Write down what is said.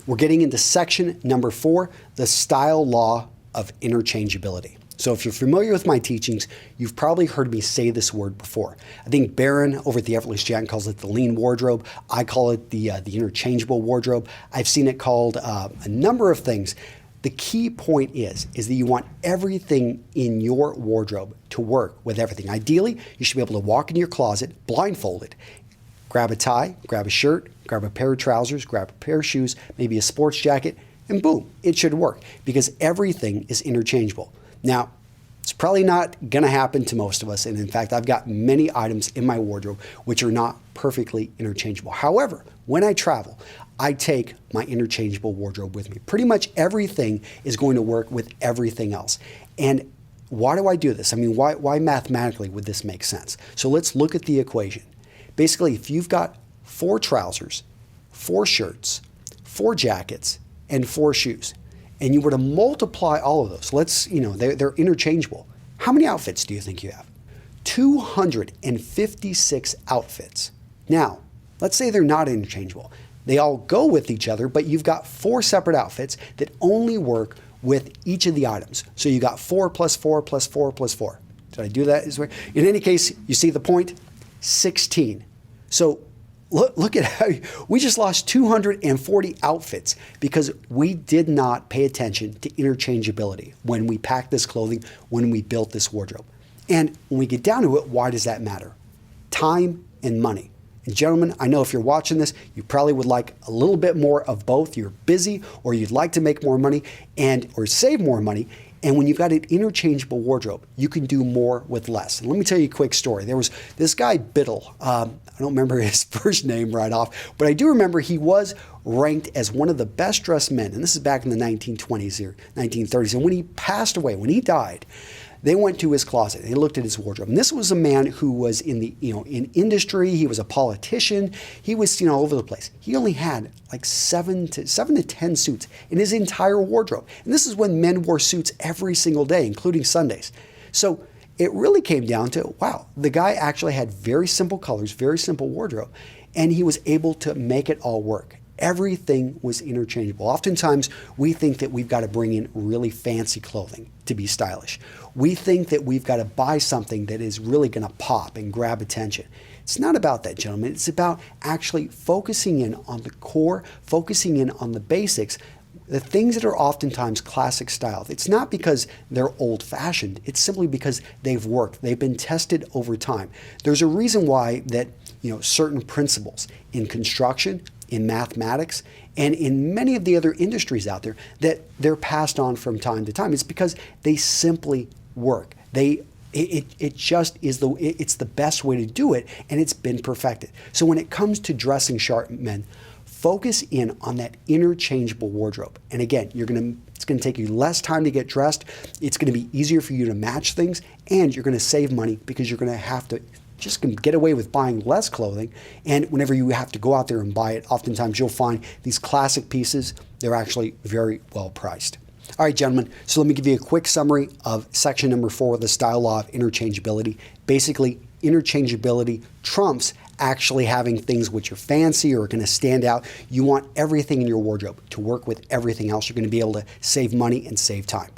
We're getting into section number 4, the style law of interchangeability. So if you're familiar with my teachings, you've probably heard me say this word before. I think Barron over at the Effortless Jan calls it the lean wardrobe. I call it the interchangeable wardrobe. I've seen it called a number of things. The key point is that you want everything in your wardrobe to work with everything. Ideally, you should be able to walk into your closet blindfolded, grab a tie, grab a shirt, grab a pair of trousers, grab a pair of shoes, maybe a sports jacket, and boom, it should work because everything is interchangeable. Now, it's probably not going to happen to most of us, and in fact, I've got many items in my wardrobe which are not perfectly interchangeable. However, when I travel, I take my interchangeable wardrobe with me. Pretty much everything is going to work with everything else. And why do I do this? I mean, why mathematically would this make sense? So let's look at the equation. Basically, if you've got 4 trousers, 4 shirts, 4 jackets, and 4 shoes, and you were to multiply all of those, they're interchangeable. How many outfits do you think you have? 256 outfits. Now, let's say they're not interchangeable. They all go with each other, but you've got 4 separate outfits that only work with each of the items. So you got 4 plus 4 plus 4 plus 4. Did I do that? In any case, you see the point? 16. So look at how we just lost 240 outfits because we did not pay attention to interchangeability when we packed this clothing, when we built this wardrobe. And when we get down to it, why does that matter? Time and money. And gentlemen, I know if you're watching this, you probably would like a little bit more of both. You're busy or you'd like to make more money or save more money. And when you've got an interchangeable wardrobe, you can do more with less. And let me tell you a quick story. There was this guy, Biddle. I don't remember his first name right off, but I do remember he was ranked as one of the best dressed men. And this is back in the 1920s or 1930s. And when he passed away, when he died, they went to his closet and they looked at his wardrobe. And this was a man who was in the, in industry. He was a politician. He was, all over the place. He only had like 7 to 10 suits in his entire wardrobe. And this is when men wore suits every single day, including Sundays. So it really came down to, wow, the guy actually had very simple colors, very simple wardrobe, and he was able to make it all work. Everything was interchangeable. Oftentimes, we think that we've got to bring in really fancy clothing to be stylish. We think that we've got to buy something that is really going to pop and grab attention. It's not about that, gentlemen. It's about actually focusing in on the core, focusing in on the basics, the things that are oftentimes classic style. It's not because they're old-fashioned. It's simply because they've worked. They've been tested over time. There's a reason why that certain principles in construction, in mathematics, and in many of the other industries out there that they're passed on from time to time. It's because they simply work. It just is it's the best way to do it, and it's been perfected. So when it comes to dressing sharp men, focus in on that interchangeable wardrobe. And again, it's going to take you less time to get dressed. It's going to be easier for you to match things, and you're going to save money because you're going to have to just can get away with buying less clothing. And whenever you have to go out there and buy it, oftentimes you'll find these classic pieces, they're actually very well priced. All right, gentlemen, so let me give you a quick summary of section number 4, the style law of interchangeability. Basically, interchangeability trumps actually having things which are fancy or are going to stand out. You want everything in your wardrobe to work with everything else. You're going to be able to save money and save time.